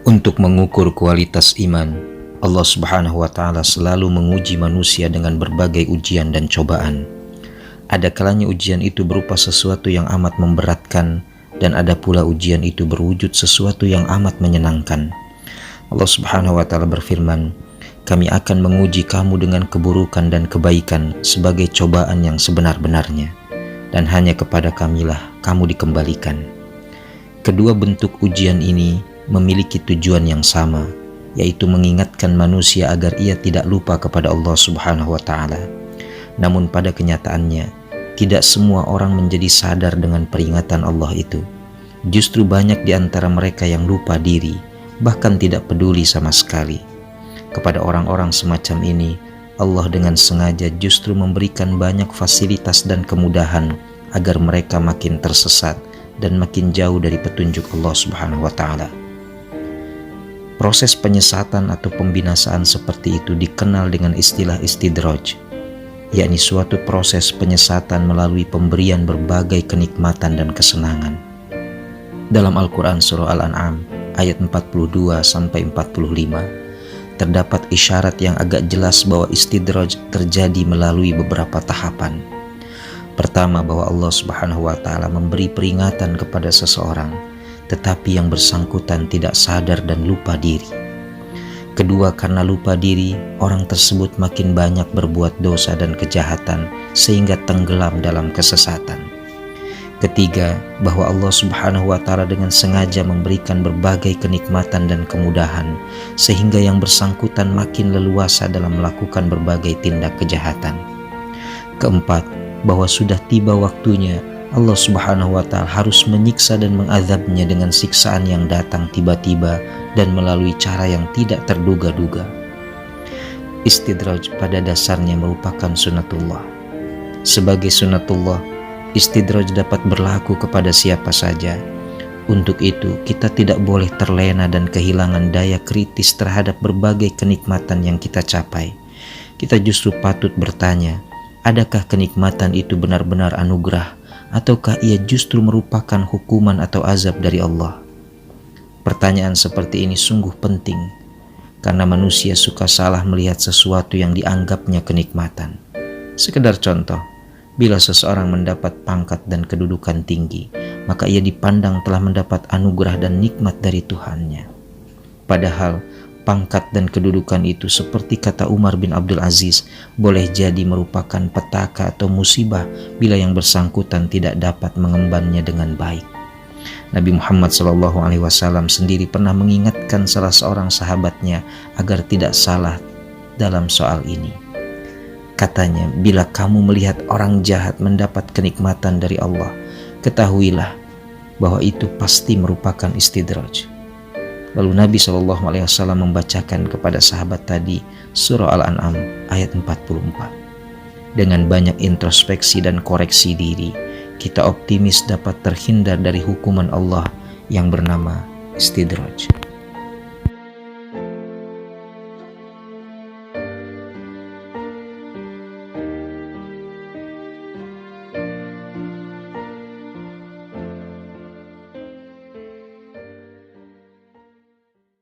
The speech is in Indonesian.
Untuk mengukur kualitas iman, Allah Subhanahu wa Ta'ala selalu menguji manusia dengan berbagai ujian dan cobaan. Ada kalanya ujian itu berupa sesuatu yang amat memberatkan, dan ada pula ujian itu berwujud sesuatu yang amat menyenangkan. Allah Subhanahu wa Ta'ala berfirman, "Kami akan menguji kamu dengan keburukan dan kebaikan sebagai cobaan yang sebenar-benarnya, dan hanya kepada Kamilah kamu dikembalikan." Kedua bentuk ujian ini memiliki tujuan yang sama, yaitu mengingatkan manusia agar ia tidak lupa kepada Allah Subhanahu wa Ta'ala. Namun pada kenyataannya, tidak semua orang menjadi sadar dengan peringatan Allah itu. Justru banyak di antara mereka yang lupa diri, bahkan tidak peduli sama sekali. Kepada orang-orang semacam ini, Allah dengan sengaja justru memberikan banyak fasilitas dan kemudahan agar mereka makin tersesat dan makin jauh dari petunjuk Allah Subhanahu wa Ta'ala. Proses penyesatan atau pembinasaan seperti itu dikenal dengan istilah istidraj, yakni suatu proses penyesatan melalui pemberian berbagai kenikmatan dan kesenangan. Dalam Al-Quran Surah Al-An'am ayat 42-45 terdapat isyarat yang agak jelas bahwa istidraj terjadi melalui beberapa tahapan. Pertama, bahwa Allah Subhanahu wa Ta'ala memberi peringatan kepada seseorang, tetapi yang bersangkutan tidak sadar dan lupa diri. Kedua, karena lupa diri, orang tersebut makin banyak berbuat dosa dan kejahatan sehingga tenggelam dalam kesesatan. Ketiga, bahwa Allah Subhanahu wa Ta'ala dengan sengaja memberikan berbagai kenikmatan dan kemudahan sehingga yang bersangkutan makin leluasa dalam melakukan berbagai tindak kejahatan. Keempat, bahwa sudah tiba waktunya Allah Subhanahu wa Ta'ala harus menyiksa dan mengazabnya dengan siksaan yang datang tiba-tiba dan melalui cara yang tidak terduga-duga. Istidraj pada dasarnya merupakan sunatullah. Sebagai sunatullah, istidraj dapat berlaku kepada siapa saja. Untuk itu, kita tidak boleh terlena dan kehilangan daya kritis terhadap berbagai kenikmatan yang kita capai. Kita justru patut bertanya, adakah kenikmatan itu benar-benar anugerah, ataukah ia justru merupakan hukuman atau azab dari Allah? Pertanyaan seperti ini sungguh penting, karena manusia suka salah melihat sesuatu yang dianggapnya kenikmatan. Sekedar contoh, bila seseorang mendapat pangkat dan kedudukan tinggi, maka ia dipandang telah mendapat anugerah dan nikmat dari Tuhannya. Padahal pangkat dan kedudukan itu, seperti kata Umar bin Abdul Aziz, boleh jadi merupakan petaka atau musibah bila yang bersangkutan tidak dapat mengembannya dengan baik. Nabi Muhammad SAW sendiri pernah mengingatkan salah seorang sahabatnya agar tidak salah dalam soal ini. Katanya, bila kamu melihat orang jahat mendapat kenikmatan dari Allah, ketahuilah bahwa itu pasti merupakan istidraj. Lalu Nabi SAW membacakan kepada sahabat tadi surah Al-An'am ayat 44. Dengan banyak introspeksi dan koreksi diri, kita optimis dapat terhindar dari hukuman Allah yang bernama istidraj.